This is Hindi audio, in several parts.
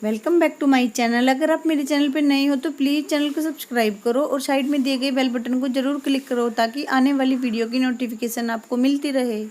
Welcome back to my channel. अगर आप मेरे चैनल पर नए हो तो प्लीज़ चैनल को सब्सक्राइब करो और साइड में दिए गए बेल बटन को ज़रूर क्लिक करो ताकि आने वाली वीडियो की नोटिफिकेशन आपको मिलती रहे।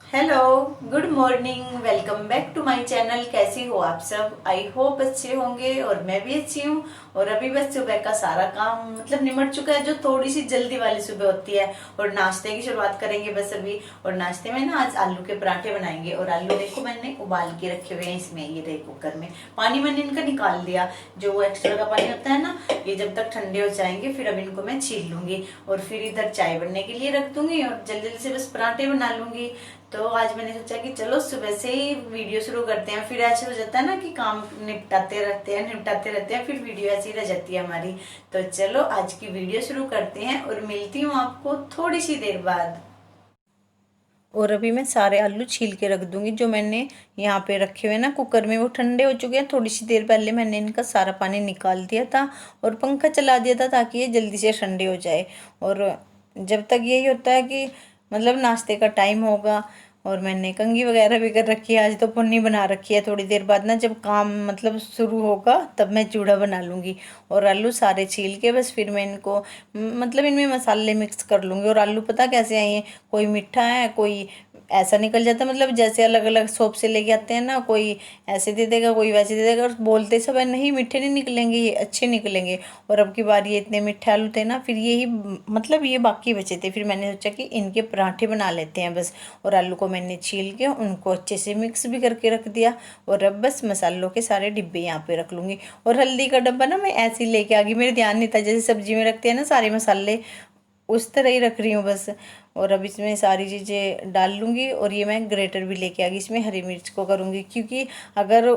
Hello, good morning, welcome back to my channel. कैसे हो आप सब? आई होप अच्छे होंगे और मैं भी अच्छी हूँ। और अभी बस सुबह का सारा काम मतलब निमट चुका है, जो थोड़ी सी जल्दी वाली सुबह होती है। और नाश्ते की शुरुआत करेंगे बस अभी। और नाश्ते में ना आज आलू के पराठे बनाएंगे। और आलू देखो मैंने उबाल के रखे हुए हैं इसमें, ये देखो कुकर में। पानी मैंने इनका निकाल दिया, जो वो एक्स्ट्रा का पानी होता है ना, ये जब तक ठंडे हो जाएंगे फिर अब इनको मैं छील लूंगी और फिर इधर चाय बनने के लिए रख दूंगी और जल्दी जल्दी से बस पराठे बना लूंगी। तो आज मैंने सोचा कि चलो सुबह से ही वीडियो शुरू करते हैं। फिर ऐसे हो जाता है ना कि काम निपटाते रहते हैं फिर वीडियो ऐसी रह जाती है हमारी। तो चलो आज की वीडियो शुरू करते हैं और मिलती हूँ आपको थोड़ी सी देर बाद। और अभी मैं सारे आलू छील के रख दूंगी जो मैंने यहाँ पे रखे हुए ना कुकर में, वो ठंडे हो चुके हैं। थोड़ी सी देर पहले मैंने इनका सारा पानी निकाल दिया था और पंखा चला दिया था ताकि ये जल्दी से ठंडे हो जाए। और जब तक यही होता है कि मतलब नाश्ते का टाइम होगा। और मैंने कंघी वगैरह भी कर रखी है, आज तो पुन्नी बना रखी है। थोड़ी देर बाद ना जब काम मतलब शुरू होगा तब मैं चूड़ा बना लूँगी। और आलू सारे छील के बस फिर मैं इनको मतलब इनमें मसाले मिक्स कर लूँगी। और आलू पता कैसे आए हैं, कोई मीठा है, कोई ऐसा निकल जाता है, मतलब जैसे अलग अलग शॉप से लेके आते हैं ना, कोई ऐसे दे देगा कोई वैसे दे देगा। और बोलते सब है नहीं मीठे नहीं निकलेंगे, ये अच्छे निकलेंगे। और अब की बार ये इतने मीठे आलू थे ना, फिर यही मतलब ये बाकी बचे थे। फिर मैंने सोचा कि इनके पराठे बना लेते हैं बस। और आलू को मैंने छील के उनको अच्छे से मिक्स भी करके रख दिया। और अब बस मसालों के सारे डिब्बे यहाँ पे रख लूँगी। और हल्दी का डब्बा ना मैं ऐसे ही लेके आ गई, मेरे ध्यान नहीं था जैसे सब्जी में रखते हैं ना सारे मसाले, उस तरह ही रख रही हूँ बस। और अब इसमें सारी चीज़ें डाल लूँगी। और ये मैं ग्रेटर भी लेके आ गई, इसमें हरी मिर्च को करूँगी क्योंकि अगर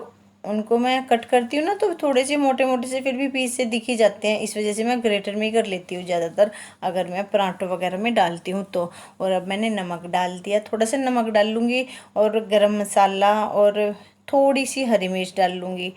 उनको मैं कट करती हूँ ना तो थोड़े से मोटे मोटे से फिर भी पीस से दिख ही जाते हैं। इस वजह से मैं ग्रेटर में ही कर लेती हूँ ज़्यादातर, अगर मैं पराठों वगैरह में डालती हूँ तो। और अब मैंने नमक डाल दिया, थोड़ा सा नमक डाल लूँगी और गरम मसाला और थोड़ी सी हरी मिर्च डाल लूँगी।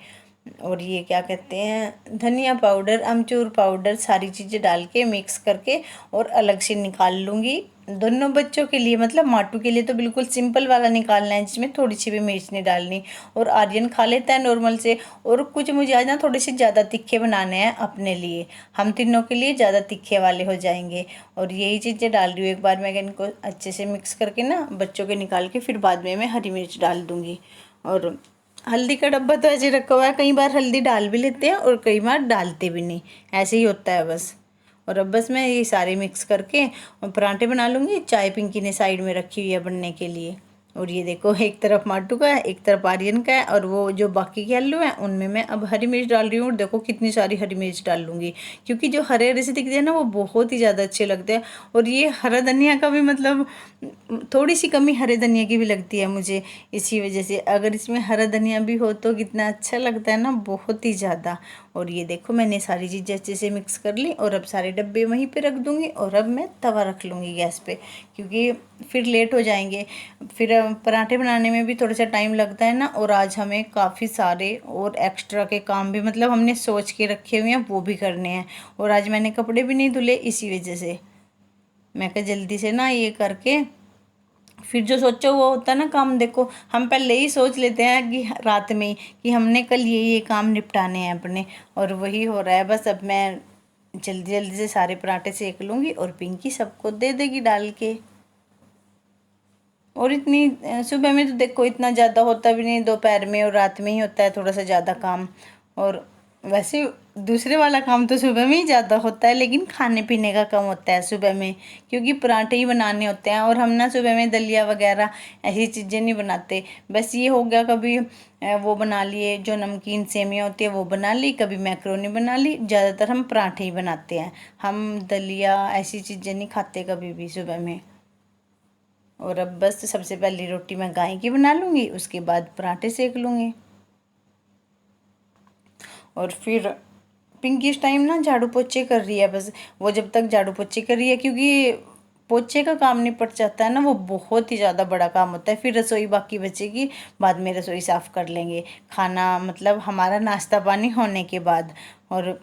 और ये क्या कहते हैं, धनिया पाउडर, अमचूर पाउडर, सारी चीज़ें डाल के मिक्स करके और अलग से निकाल लूँगी। दोनों बच्चों के लिए मतलब माटू के लिए तो बिल्कुल सिंपल वाला निकालना है जिसमें थोड़ी सी भी मिर्च नहीं डालनी। और आर्यन खा लेता है नॉर्मल से। और कुछ मुझे आज ना थोड़े से ज़्यादा तीखे बनाने हैं अपने लिए, हम तीनों के लिए ज़्यादा तीखे वाले हो जाएंगे। और यही चीज़ें डाल रही हूँ एक बार मैं इनको अच्छे से मिक्स करके ना, बच्चों के निकाल के फिर बाद में मैं हरी मिर्च डाल दूँगी। और हल्दी का डब्बा तो ऐसे रखा हुआ है, कई बार हल्दी डाल भी लेते हैं और कई बार डालते भी नहीं, ऐसे ही होता है बस। और अब बस मैं ये सारे मिक्स करके और पराठे बना लूँगी। चाय पिंकी ने साइड में रखी हुई है बनने के लिए। और ये देखो एक तरफ माटू का है, एक तरफ आर्यन का है। और वो जो बाकी के आलू हैं उनमें मैं अब हरी मिर्च डाल रही हूँ। और देखो कितनी सारी हरी मिर्च डाल लूँगी क्योंकि जो हरे हरे से दिखते हैं ना वो बहुत ही ज़्यादा अच्छे लगते हैं। और ये हरा धनिया का भी मतलब थोड़ी सी कमी हरे धनिया की भी लगती है मुझे, इसी वजह से अगर इसमें हरा धनिया भी हो तो कितना अच्छा लगता है ना, बहुत ही ज़्यादा। और ये देखो मैंने सारी चीज़ें अच्छे से मिक्स कर ली और अब सारे डब्बे वहीं पे रख दूँगी। और अब मैं तवा रख लूँगी गैस पे क्योंकि फिर लेट हो जाएंगे। फिर पराठे बनाने में भी थोड़ा सा टाइम लगता है ना। और आज हमें काफ़ी सारे और एक्स्ट्रा के काम भी मतलब हमने सोच के रखे हुए हैं, वो भी करने हैं। और आज मैंने कपड़े भी नहीं धुले, इसी वजह से मैं कहा जल्दी से ना ये करके फिर जो सोचा हुआ होता है ना काम, देखो हम पहले ही सोच लेते हैं कि रात में ही कि हमने कल ये काम निपटाने हैं अपने। और वही हो रहा है बस। अब मैं जल्दी जल्दी से सारे पराठे सेक लूँगी और पिंकी सबको दे देगी डाल के। और इतनी सुबह में तो देखो इतना ज़्यादा होता भी नहीं, दोपहर में और रात में ही होता है थोड़ा सा ज़्यादा काम। और वैसे दूसरे वाला काम तो सुबह में ही ज़्यादा होता है, लेकिन खाने पीने का कम होता है सुबह में क्योंकि पराठे ही बनाने होते हैं। और हम ना सुबह में दलिया वगैरह ऐसी चीज़ें नहीं बनाते। बस ये हो गया कभी वो बना लिए, जो नमकीन सेमियाँ होती है वो बना ली, कभी मैक्रोनी बना ली। ज़्यादातर हम पराठे ही बनाते हैं, हम दलिया ऐसी चीज़ें नहीं खाते कभी भी सुबह में। और अब बस सबसे पहली रोटी मैं गाय की बना लूँगी, उसके बाद पराठे सेक लूँगी। और फिर पिंकी इस टाइम ना झाड़ू पोछे कर रही है बस। वो जब तक झाड़ू पोछे कर रही है, क्योंकि पोछे का काम निपट जाता है ना, वो बहुत ही ज़्यादा बड़ा काम होता है। फिर रसोई बाकी बचेगी, बाद में रसोई साफ़ कर लेंगे, खाना मतलब हमारा नाश्ता पानी होने के बाद। और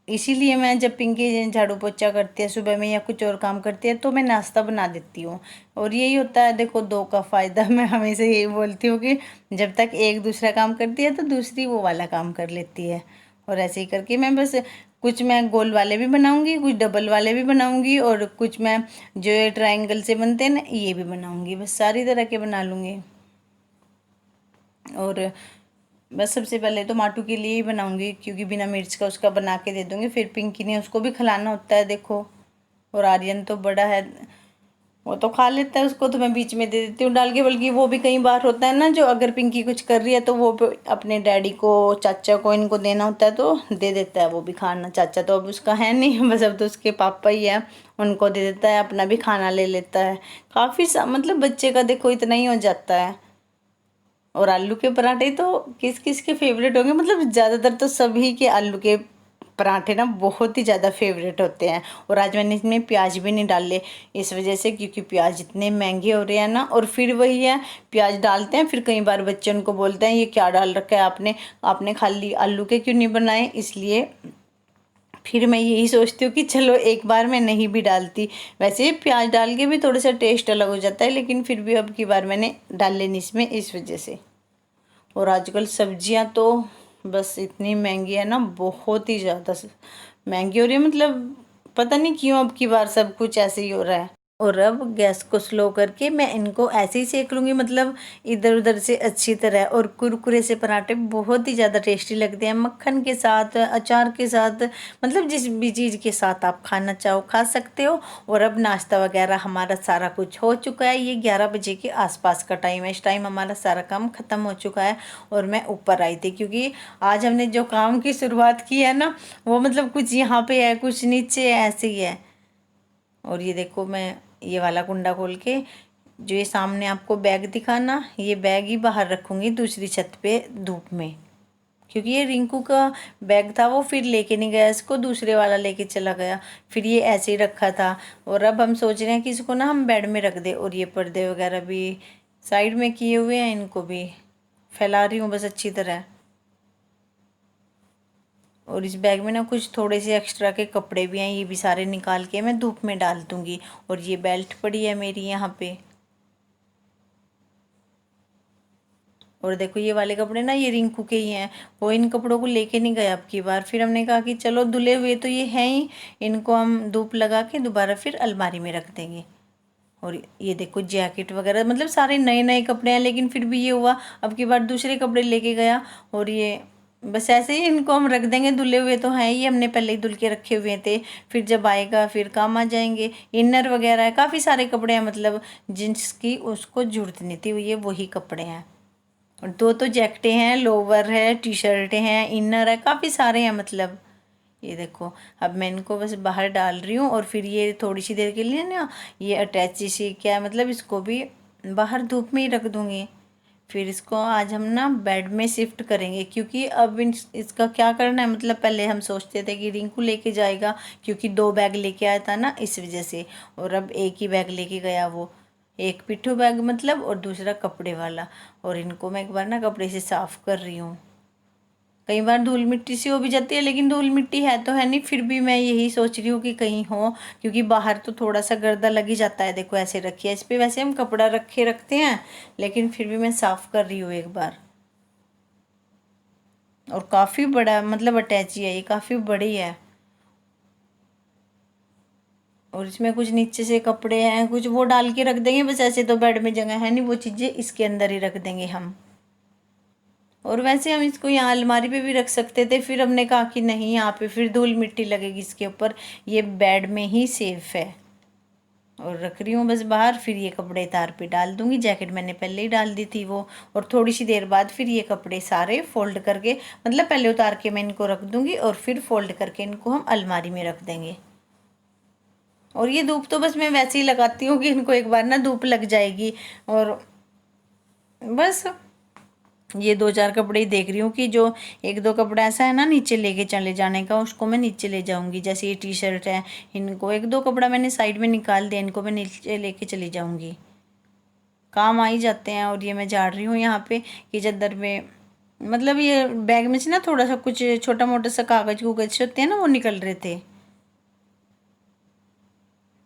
इसीलिए मैं जब पिंकी झाड़ू पोछा करती है सुबह में या कुछ और काम करती है तो मैं नाश्ता बना देती हूँ। और यही होता है, देखो दो का फ़ायदा। मैं हमेशा यही बोलती हूँ कि जब तक एक दूसरा काम करती है तो दूसरी वो वाला काम कर लेती है। और ऐसे ही करके मैं बस कुछ मैं गोल वाले भी बनाऊंगी, कुछ डबल वाले भी बनाऊंगी, और कुछ मैं जो ये ट्रायंगल से बनते हैं ना ये भी बनाऊंगी। बस सारी तरह के बना लूँगी। और बस सबसे पहले तो माटू के लिए ही बनाऊंगी, क्योंकि बिना मिर्च का उसका बना के दे दूंगी। फिर पिंकी ने उसको भी खिलाना होता है, देखो। और आर्यन तो बड़ा है, वो तो खा लेता है, उसको तो मैं बीच में दे देती हूँ डाल के। बल्कि वो भी कई बार होता है ना, जो अगर पिंकी कुछ कर रही है तो वो अपने डैडी को, चाचा को, इनको देना होता है तो दे देता है वो भी खाना। चाचा तो अब उसका है नहीं, बस अब तो उसके पापा ही है, उनको दे देता है, अपना भी खाना ले लेता है। काफ़ी मतलब बच्चे का देखो इतना ही हो जाता है। और आलू के पराठे तो किस किस के फेवरेट होंगे, मतलब ज़्यादातर तो सभी के आलू के पराठे ना बहुत ही ज़्यादा फेवरेट होते हैं। और आज मैंने इसमें प्याज भी नहीं डाले, इस वजह से, क्योंकि प्याज इतने महंगे हो रहे हैं ना। और फिर वही है, प्याज डालते हैं फिर कई बार बच्चे उनको बोलते हैं ये क्या डाल रखा है आपने, आपने खाली आलू के क्यों नहीं बनाए। इसलिए फिर मैं यही सोचती हूँ कि चलो एक बार मैं नहीं भी डालती। वैसे प्याज डाल के भी थोड़ा सा टेस्ट अलग हो जाता है, लेकिन फिर भी अब की बार मैंने डाले नहीं इसमें, इस वजह से। और आजकल सब्जियां तो बस इतनी महंगी है ना, बहुत ही ज़्यादा महंगी हो रही है। मतलब पता नहीं क्यों अब की बार सब कुछ ऐसे ही हो रहा है। और अब गैस को स्लो करके मैं इनको ऐसे ही सेक लूँगी, मतलब इधर उधर से अच्छी तरह। और कुरकुरे से पराठे बहुत ही ज़्यादा टेस्टी लगते हैं, मक्खन के साथ, अचार के साथ, मतलब जिस भी चीज़ के साथ आप खाना चाहो खा सकते हो। और अब नाश्ता वगैरह हमारा सारा कुछ हो चुका है, ये 11 बजे के आसपास का टाइम है। इस टाइम हमारा सारा काम ख़त्म हो चुका है। और मैं ऊपर आई थी, क्योंकि आज हमने जो काम की शुरुआत की है ना, वो मतलब कुछ यहाँ पे है, कुछ नीचे है, ऐसे ही है। और ये देखो, मैं ये वाला कुंडा खोल के, जो ये सामने आपको बैग दिखाना, ये बैग ही बाहर रखूँगी दूसरी छत पे धूप में। क्योंकि ये रिंकू का बैग था, वो फिर लेके नहीं गया इसको, दूसरे वाला लेके चला गया। फिर ये ऐसे ही रखा था। और अब हम सोच रहे हैं कि इसको ना हम बेड में रख दे। और ये पर्दे वगैरह भी साइड में किए हुए हैं, इनको भी फैला रही हूँ बस अच्छी तरह। और इस बैग में ना कुछ थोड़े से एक्स्ट्रा के कपड़े भी हैं, ये भी सारे निकाल के मैं धूप में डाल दूँगी। और ये बेल्ट पड़ी है मेरी यहाँ पे। और देखो ये वाले कपड़े ना, ये रिंकू के ही हैं, वो इन कपड़ों को लेके नहीं गए अब की बार। फिर हमने कहा कि चलो धुले हुए तो ये हैं ही, इनको हम धूप लगा के दोबारा फिर अलमारी में रख देंगे। और ये देखो जैकेट वगैरह, मतलब सारे नए नए कपड़े हैं, लेकिन फिर भी ये हुआ अब की बार दूसरे कपड़े लेके गया। और ये बस ऐसे ही इनको हम रख देंगे, धुले हुए तो हैं ही, हमने पहले ही धुल के रखे हुए थे, फिर जब आएगा फिर काम आ जाएंगे। इनर वगैरह है, काफ़ी सारे कपड़े हैं, मतलब जिनकी उसको जरूरत नहीं थी, ये वही कपड़े हैं। और दो तो जैकेटें हैं, लोवर है, टी शर्टें हैं, इनर है, काफ़ी सारे हैं मतलब। ये देखो, अब मैं इनको बस बाहर डाल रही हूँ। और फिर ये थोड़ी सी देर के लिए ना, ये अटैची सी क्या है, मतलब इसको भी बाहर धूप में ही रख दूँगी। फिर इसको आज हम ना बेड में शिफ्ट करेंगे, क्योंकि अब इसका क्या करना है, मतलब पहले हम सोचते थे कि रिंकू लेके जाएगा, क्योंकि 2 बैग लेके आया था ना, इस वजह से। और अब एक ही बैग लेके गया वो, एक पिट्ठू बैग मतलब, और दूसरा कपड़े वाला। और इनको मैं एक बार ना कपड़े से साफ़ कर रही हूँ। कई बार धूल मिट्टी सी हो भी जाती है, लेकिन धूल मिट्टी है तो है नहीं, फिर भी मैं यही सोच रही हूँ कि कहीं हो, क्योंकि बाहर तो थोड़ा सा गर्दा लग ही जाता है। देखो ऐसे रखी है, इस पर वैसे हम कपड़ा रखते हैं, लेकिन फिर भी मैं साफ़ कर रही हूँ एक बार। और काफ़ी बड़ा मतलब अटैची है, ये काफ़ी बड़ी है। और इसमें कुछ नीचे से कपड़े हैं, कुछ वो डाल के रख देंगे बस, ऐसे तो बेड में जगह है नहीं, वो चीज़ें इसके अंदर ही रख देंगे हम। और वैसे हम इसको यहाँ अलमारी पे भी रख सकते थे, फिर हमने कहा कि नहीं, यहाँ पे फिर धूल मिट्टी लगेगी इसके ऊपर, ये बेड में ही सेफ है। और रख रही हूँ बस बाहर। फिर ये कपड़े तार पे डाल दूँगी, जैकेट मैंने पहले ही डाल दी थी वो। और थोड़ी सी देर बाद फिर ये कपड़े सारे फोल्ड करके, मतलब पहले उतार के मैं इनको रख दूँगी, और फिर फोल्ड करके इनको हम अलमारी में रख देंगे। और ये धूप तो बस मैं वैसे ही लगाती हूँ कि इनको एक बार ना धूप लग जाएगी। और बस ये 2-4 कपड़े ही देख रही हूँ कि जो 1-2 कपड़ा ऐसा है ना नीचे लेके चले जाने का, उसको मैं नीचे ले जाऊँगी। जैसे ये टी शर्ट है, इनको 1-2 कपड़ा मैंने साइड में निकाल दिया, इनको मैं नीचे लेके चली जाऊँगी, काम आ ही जाते हैं। और ये मैं झाड़ रही हूँ यहाँ पे कि चद्दर में मतलब ये बैग में से ना थोड़ा सा कुछ छोटा मोटा सा कागज कुगज होते हैं ना, वो निकल रहे थे।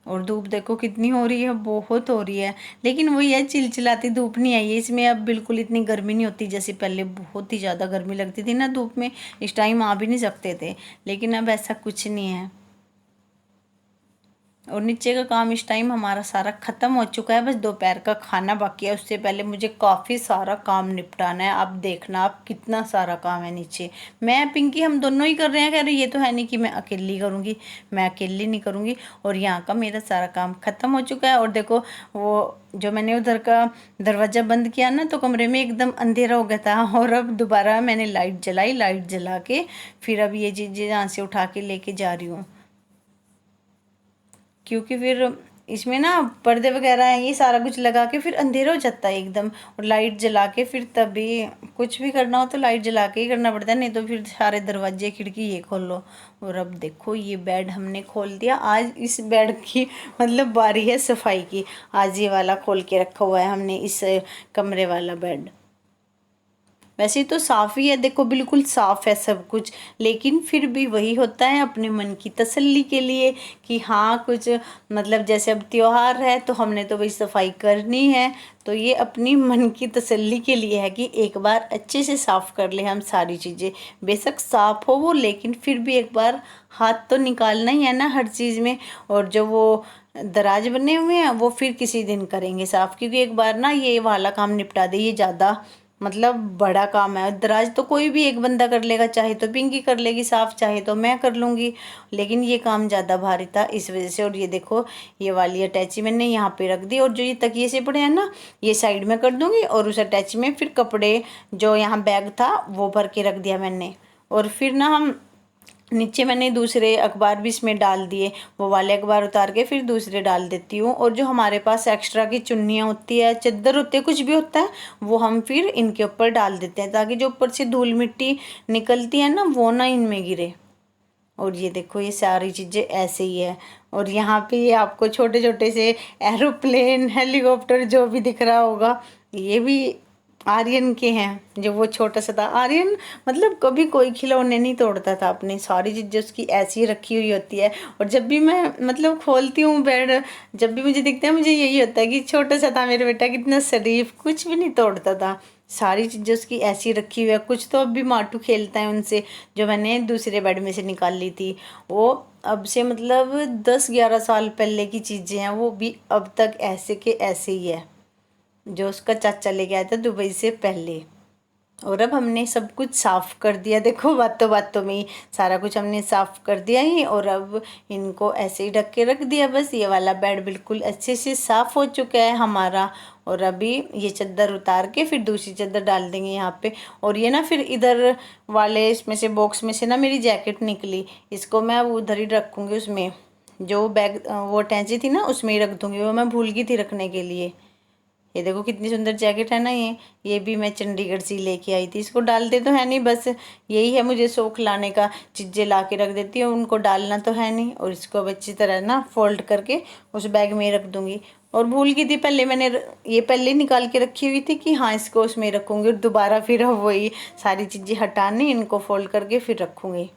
और धूप देखो कितनी हो रही है, बहुत हो रही है। लेकिन वही है, चिलचिलाती धूप नहीं आई है इसमें, अब बिल्कुल इतनी गर्मी नहीं होती जैसे पहले बहुत ही ज़्यादा गर्मी लगती थी ना धूप में, इस टाइम आ भी नहीं सकते थे। लेकिन अब ऐसा कुछ नहीं है। और नीचे का काम इस टाइम हमारा सारा ख़त्म हो चुका है, बस दोपहर का खाना बाकी है। उससे पहले मुझे काफ़ी सारा काम निपटाना है। आप देखना आप कितना सारा काम है नीचे। मैं पिंकी हम दोनों ही कर रहे हैं, कह रहे ये तो है नहीं कि मैं अकेली करूँगी, मैं अकेली नहीं करूँगी। और यहाँ का मेरा सारा काम ख़त्म हो चुका है। और देखो वो जो मैंने उधर का दरवाज़ा बंद किया ना, तो कमरे में एकदम अंधेरा हो गया था। और अब दोबारा मैंने लाइट जलाई, लाइट जला के फिर अब ये चीज़ें यहाँ से उठा के लेके जा रही हूँ, क्योंकि फिर इसमें ना पर्दे वगैरह हैं, ये सारा कुछ लगा के फिर अंधेरा हो जाता है एकदम। और लाइट जला के फिर तभी कुछ भी करना हो तो लाइट जला के ही करना पड़ता है, नहीं तो फिर सारे दरवाजे खिड़की ये खोल लो। और अब देखो ये बेड हमने खोल दिया। आज इस बेड की मतलब बारी है सफाई की। आज ये वाला खोल के रखा हुआ है हमने, इस कमरे वाला बेड। वैसे तो साफ ही है, देखो बिल्कुल साफ है सब कुछ। लेकिन फिर भी वही होता है अपने मन की तसल्ली के लिए कि हाँ कुछ मतलब जैसे अब त्योहार है तो हमने तो वही सफाई करनी है। तो ये अपनी मन की तसल्ली के लिए है कि एक बार अच्छे से साफ कर ले हम सारी चीज़ें। बेशक साफ हो वो, लेकिन फिर भी एक बार हाथ तो निकालना ही है ना हर चीज़ में। और जो वो दराज बने हुए हैं वो फिर किसी दिन करेंगे साफ, क्योंकि एक बार ना ये वाला काम निपटा दे, ये ज़्यादा मतलब बड़ा काम है। दराज तो कोई भी एक बंदा कर लेगा, चाहे तो पिंकी कर लेगी साफ, चाहे तो मैं कर लूँगी। लेकिन ये काम ज़्यादा भारी था इस वजह से। और ये देखो ये वाली अटैची मैंने यहाँ पे रख दी, और जो ये तकिए से पड़े हैं ना ये साइड में कर दूँगी। और उस अटैची में फिर कपड़े जो यहाँ बैग था वो भर के रख दिया मैंने। और फिर ना हम नीचे मैंने दूसरे अखबार भी इसमें डाल दिए, वो वाले अखबार उतार के फिर दूसरे डाल देती हूँ। और जो हमारे पास एक्स्ट्रा की चुन्नियाँ होती है, चादर होती है, कुछ भी होता है, वो हम फिर इनके ऊपर डाल देते हैं, ताकि जो ऊपर से धूल मिट्टी निकलती है ना वो ना इनमें गिरे। और ये देखो ये सारी चीज़ें ऐसे ही है। और यहाँ पे ये आपको छोटे छोटे से एरोप्लेन हेलीकॉप्टर जो भी दिख रहा होगा, ये भी आर्यन के हैं। जो वो छोटा सा था आर्यन, मतलब कभी कोई खिलौने नहीं तोड़ता था अपनी, सारी चीज़ें उसकी ऐसी ही रखी हुई होती है। और जब भी मैं मतलब खोलती हूँ बेड, जब भी मुझे दिखता है मुझे यही होता है कि छोटा सा था मेरा बेटा, कितना शरीफ, कुछ भी नहीं तोड़ता था। सारी चीज़ें उसकी ऐसी रखी हुई है। कुछ तो अब भी माटू खेलता है उनसे, जो मैंने दूसरे बेड में से निकाल ली थी। वो अब से मतलब 10-11 साल पहले की चीज़ें हैं, वो भी अब तक ऐसे के ऐसे ही है, जो उसका चाचा लेके आया था दुबई से पहले। और अब हमने सब कुछ साफ़ कर दिया, देखो बातों बातों में ही सारा कुछ हमने साफ़ कर दिया ही। और अब इनको ऐसे ही ढक के रख दिया, बस ये वाला बेड बिल्कुल अच्छे से साफ़ हो चुका है हमारा। और अभी ये चादर उतार के फिर दूसरी चादर डाल देंगे यहाँ पे। और ये ना फिर इधर वाले इसमें से बॉक्स में से ना मेरी जैकेट निकली, इसको मैं अब उधर ही रखूँगी, उसमें जो बैग वो अटैची थी ना उसमें ही रख दूँगी, वो मैं भूल गई थी रखने के लिए। ये देखो कितनी सुंदर जैकेट है ना, ये भी मैं चंडीगढ़ से लेके आई थी। इसको डालते तो है नहीं, बस यही है मुझे शौक लाने का, चीज़ें ला के रख देती हूँ, उनको डालना तो है नहीं। और इसको अब अच्छी तरह ना फोल्ड करके उस बैग में ही रख दूँगी। और भूल गई थी पहले, मैंने ये पहले निकाल के रखी हुई थी कि हाँ इसको उसमें रखूँगी, और दोबारा फिर अब वही सारी चीज़ें हटानी, इनको फोल्ड करके फिर रखूँगी।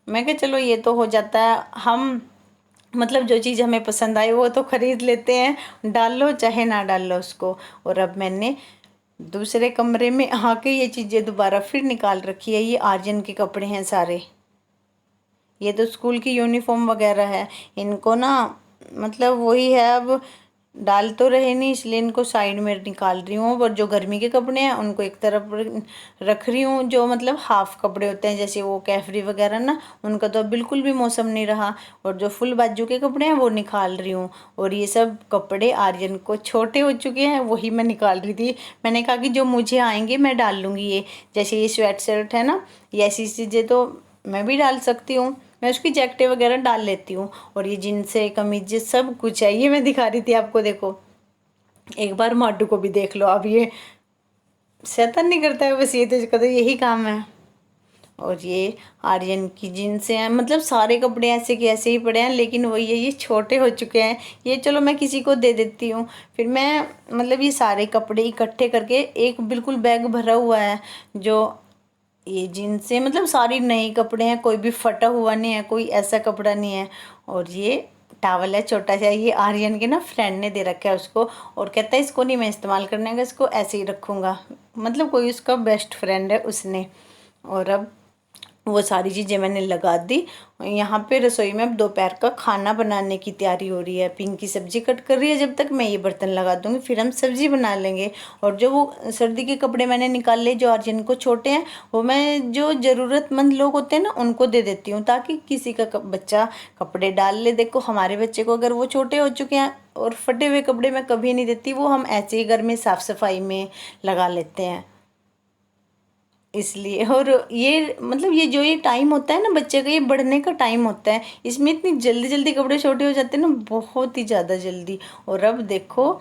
मैं क्या चलो ये तो हो जाता है, हम मतलब जो चीज़ हमें पसंद आई वो तो ख़रीद लेते हैं, डाल लो चाहे ना डाल लो उसको। और अब मैंने दूसरे कमरे में आके ये चीज़ें दोबारा फिर निकाल रखी है। ये आर्यन के कपड़े हैं सारे, ये तो स्कूल की यूनिफॉर्म वगैरह है। इनको ना मतलब वही है, अब डाल तो रहे नहीं इसलिए इनको साइड में निकाल रही हूँ। और जो गर्मी के कपड़े हैं उनको एक तरफ रख रही हूँ, जो मतलब हाफ कपड़े होते हैं जैसे वो कैफरी वगैरह ना, उनका तो अब बिल्कुल भी मौसम नहीं रहा। और जो फुल बाजू के कपड़े हैं वो निकाल रही हूँ। और ये सब कपड़े आर्यन को छोटे हो चुके हैं, वही मैं निकाल रही थी। मैंने कहा कि जो मुझे आएंगे मैं डाल लूँगी, ये जैसे ये स्वेट शर्ट है ना, ये ऐसी चीज़ें तो मैं भी डाल सकती हूँ, मैं उसकी जैकेटें वगैरह डाल लेती हूँ। और ये जीन्स कमीज सब कुछ है, ये मैं दिखा रही थी आपको। देखो एक बार माटू को भी देख लो, अब ये शैतान नहीं करता है बस, ये तो इसका तो यही काम है। और ये आर्यन की जीन्स हैं, मतलब सारे कपड़े ऐसे के ऐसे ही पड़े हैं, लेकिन वही है, ये छोटे हो चुके हैं। ये चलो मैं किसी को दे देती हूँ। फिर मैं मतलब ये सारे कपड़े इकट्ठे करके एक बिल्कुल बैग भरा हुआ है। जो ये जीन्स है, मतलब सारी नए कपड़े हैं, कोई भी फटा हुआ नहीं है, कोई ऐसा कपड़ा नहीं है। और ये टावल है छोटा सा, ये आर्यन के ना फ्रेंड ने दे रखा है उसको, और कहता है इसको नहीं मैं इस्तेमाल करने का, इसको ऐसे ही रखूँगा। मतलब कोई उसका बेस्ट फ्रेंड है उसने। और अब वो सारी चीज़ें मैंने लगा दी। यहाँ पे रसोई में अब दोपहर का खाना बनाने की तैयारी हो रही है। पिंकी सब्जी कट कर रही है, जब तक मैं ये बर्तन लगा दूंगी, फिर हम सब्जी बना लेंगे। और जो वो सर्दी के कपड़े मैंने निकाले जो आर्यन को छोटे हैं, वो मैं जो ज़रूरतमंद लोग होते हैं ना उनको दे देती हूँ, ताकि किसी का बच्चा कपड़े डाल ले। देखो हमारे बच्चे को अगर वो छोटे हो चुके हैं और फटे हुए कपड़े मैं कभी नहीं देती, वो हम ऐसे ही घर में साफ़ सफाई में लगा लेते हैं इसलिए। और ये मतलब ये जो ये टाइम होता है ना बच्चे का, ये बढ़ने का टाइम होता है, इसमें इतनी जल्दी जल्दी कपड़े छोटे हो जाते हैं ना, बहुत ही ज़्यादा जल्दी। और अब देखो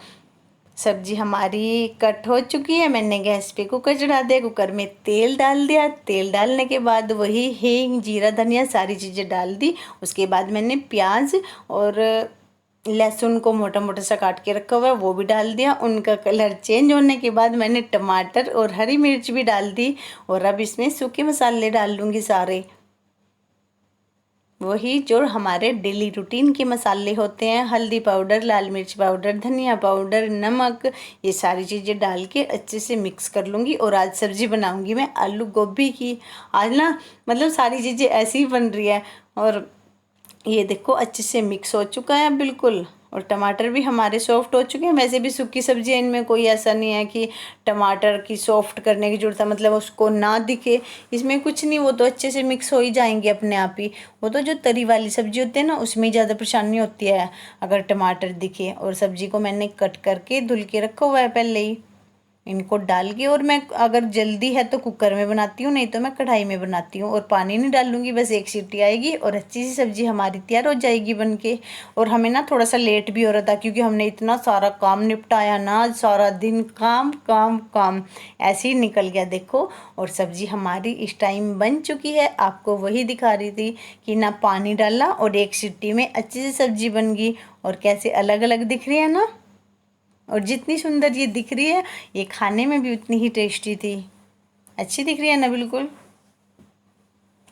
सब्जी हमारी कट हो चुकी है। मैंने गैस पे कुकर चढ़ा दिया, कुकर में तेल डाल दिया। तेल डालने के बाद वही हींग जीरा धनिया सारी चीज़ें डाल दी। उसके बाद मैंने प्याज और लहसुन को मोटा मोटा सा काट के रखा हुआ है वो भी डाल दिया। उनका कलर चेंज होने के बाद मैंने टमाटर और हरी मिर्च भी डाल दी। और अब इसमें सूखे मसाले डाल लूँगी सारे, वही जो हमारे डेली रूटीन के मसाले होते हैं। हल्दी पाउडर, लाल मिर्च पाउडर, धनिया पाउडर, नमक, ये सारी चीज़ें डाल के अच्छे से मिक्स कर लूँगी। और आज सब्ज़ी बनाऊँगी मैं आलू गोभी की। आज ना मतलब सारी चीज़ें ऐसी ही बन रही है। और ये देखो अच्छे से मिक्स हो चुका है बिल्कुल। और टमाटर भी हमारे सॉफ्ट हो चुके हैं। वैसे भी सूखी सब्जी है, इनमें कोई ऐसा नहीं है कि टमाटर की सॉफ्ट करने की जरूरत है, मतलब उसको ना दिखे, इसमें कुछ नहीं, वो तो अच्छे से मिक्स हो ही जाएंगे अपने आप ही। वो तो जो तरी वाली सब्जी होती है ना उसमें ज़्यादा परेशानी होती है अगर टमाटर दिखे। और सब्जी को मैंने कट करके धुल के रखा हुआ है पहले ही, इनको डाल के। और मैं अगर जल्दी है तो कुकर में बनाती हूँ, नहीं तो मैं कढ़ाई में बनाती हूँ। और पानी नहीं डालूंगी, बस एक सीटी आएगी और अच्छी सी सब्जी हमारी तैयार हो जाएगी बन के। और हमें ना थोड़ा सा लेट भी हो रहा था क्योंकि हमने इतना सारा काम निपटाया ना, सारा दिन काम काम काम ऐसे ही निकल गया देखो। और सब्जी हमारी इस टाइम बन चुकी है, आपको वही दिखा रही थी कि ना पानी डाला और एक सीटी में अच्छी सी सब्जी बन गई। और कैसे अलग अलग दिख रही है ना, और जितनी सुंदर ये दिख रही है ये खाने में भी उतनी ही टेस्टी थी। अच्छी दिख रही है ना, बिल्कुल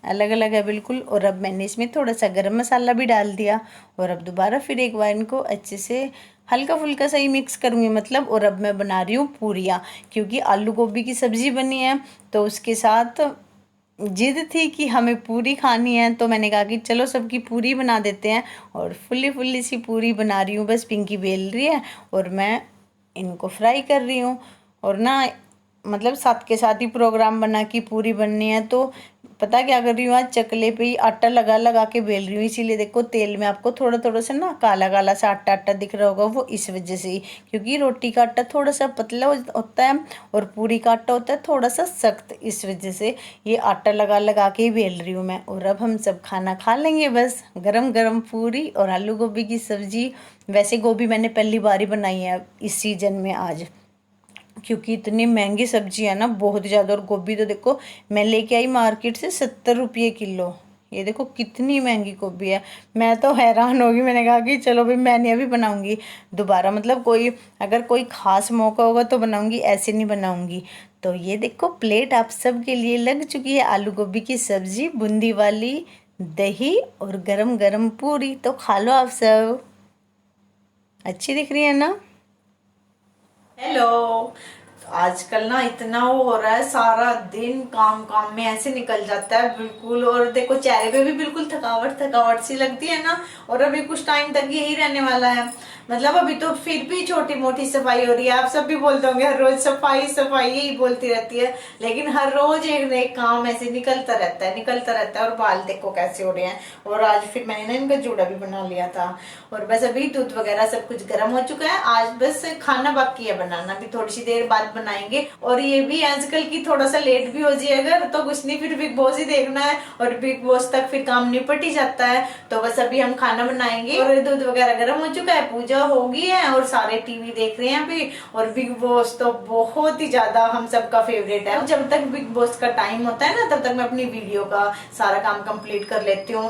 अलग अलग है बिल्कुल। और अब मैंने इसमें थोड़ा सा गरम मसाला भी डाल दिया। और अब दोबारा फिर एक बार इनको अच्छे से हल्का फुल्का सा ही मिक्स करूँगी मतलब। और अब मैं बना रही हूँ पूरियाँ, क्योंकि आलू गोभी की सब्ज़ी बनी है तो उसके साथ जिद थी कि हमें पूरी खानी है, तो मैंने कहा कि चलो सबकी पूरी बना देते हैं। और फुल्ली फुल्ली सी पूरी बना रही हूँ, बस पिंकी बेल रही है और मैं इनको फ्राई कर रही हूँ। और ना मतलब साथ के साथ ही प्रोग्राम बना कि पूरी बननी है, तो पता क्या कर रही हूँ, आज चकले पे ही आटा लगा लगा के बेल रही हूँ। इसीलिए देखो तेल में आपको थोड़ा थोड़ा सा ना काला काला सा आटा आटा दिख रहा होगा, वो इस वजह से ही, क्योंकि रोटी का आटा थोड़ा सा पतला होता है और पूरी का आटा होता है थोड़ा सा सख्त, इस वजह से ये आटा लगा लगा के ही बेल रही हूँ मैं। और अब हम सब खाना खा लेंगे बस, गरम गरम पूरी और आलू गोभी की सब्जी। वैसे गोभी मैंने पहली बार ही बनाई है इस सीजन में आज, क्योंकि इतनी महंगी सब्जी है ना, बहुत ज़्यादा। और गोभी तो देखो मैं लेके आई मार्केट से 70 रुपये किलो। ये देखो कितनी महंगी गोभी है, मैं तो हैरान होगी। मैंने कहा कि चलो भाई मैंने अभी बनाऊंगी दोबारा, मतलब कोई अगर कोई ख़ास मौका होगा तो बनाऊंगी, ऐसे नहीं बनाऊंगी। तो ये देखो प्लेट आप सब के लिए लग चुकी है, आलू गोभी की सब्जी, बूंदी वाली दही और गरम गरम पूरी। तो खा लो आप सब, अच्छी दिख रही है ना। हेलो। आजकल ना इतना वो हो रहा है, सारा दिन काम काम में ऐसे निकल जाता है बिल्कुल। और देखो चेहरे पे भी बिल्कुल थकावट थकावट सी लगती है ना। और अभी कुछ टाइम तक यही रहने वाला है, मतलब अभी तो फिर भी छोटी मोटी सफाई हो रही है। आप सब भी बोलते होंगे हर रोज सफाई सफाई यही बोलती रहती है, लेकिन हर रोज एक नए काम ऐसे निकलता रहता है निकलता रहता है। और बाल देखो कैसे हो रहे हैं। और आज फिर मैंने ना इनका जूड़ा भी बना लिया था। और बस अभी दूध वगैरह सब कुछ गर्म हो चुका है, आज बस खाना बाकी है बनाना, भी थोड़ी सी देर बाद बनाएंगे। और ये भी आजकल की थोड़ा सा लेट भी हो जाए अगर तो कुछ नहीं, फिर बिग बॉस ही देखना है और बिग बॉस तक फिर काम निपट ही जाता है। तो बस अभी हम खाना बनाएंगे और दूध वगैरह गर्म हो चुका है, पूजा पूजा होगी है और सारे टीवी देख रहे हैं अभी। और बिग बॉस तो बहुत ही ज्यादा हम सबका फेवरेट है। जब तक बिग बॉस का टाइम होता है ना, तब तक मैं अपनी वीडियो का सारा काम कंप्लीट कर लेती हूँ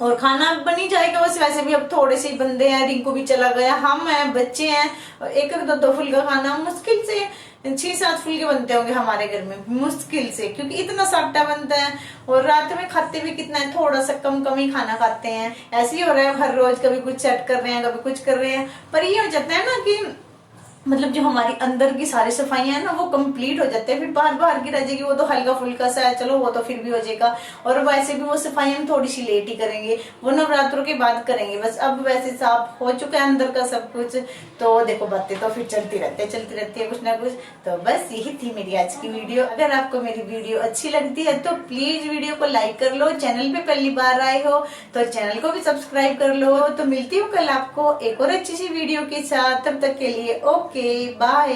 और खाना बन ही जाएगा। बस वैसे भी अब थोड़े से बंदे हैं, रिंकू भी चला गया, हम हैं, बच्चे हैं। एक एक दो फुल्का खाना मुश्किल से 6-7 फुल्के बनते होंगे हमारे घर में, मुश्किल से, क्योंकि इतना साटा बनता है। और रात में खाते भी कितना है, थोड़ा सा कम कम ही खाना खाते हैं। ऐसे ही हो रहा है हर रोज, कभी कुछ सेट कर रहे हैं, कभी कुछ कर रहे हैं। पर ये हो जाता है ना कि मतलब जो हमारी अंदर की सारी सफाइयां है ना, वो कंप्लीट हो जाते हैं। फिर बाहर की रह जाएगी, वो तो हल्का फुल्का सा है, चलो वो तो फिर भी हो जाएगा। और वैसे भी वो सफाई हम थोड़ी सी लेट ही करेंगे, वो नवरात्रों के बाद करेंगे। बस अब वैसे साफ हो चुका है अंदर का सब कुछ। तो देखो बातें तो फिर चलती रहती है कुछ ना कुछ। तो बस यही थी मेरी आज की वीडियो। अगर आपको मेरी वीडियो अच्छी लगती है तो प्लीज वीडियो को लाइक कर लो। चैनल पे पहली बार आए हो तो चैनल को भी सब्सक्राइब कर लो। तो मिलती हूँ कल आपको एक और अच्छी सी वीडियो के साथ। तब तक के लिए ओके बाय।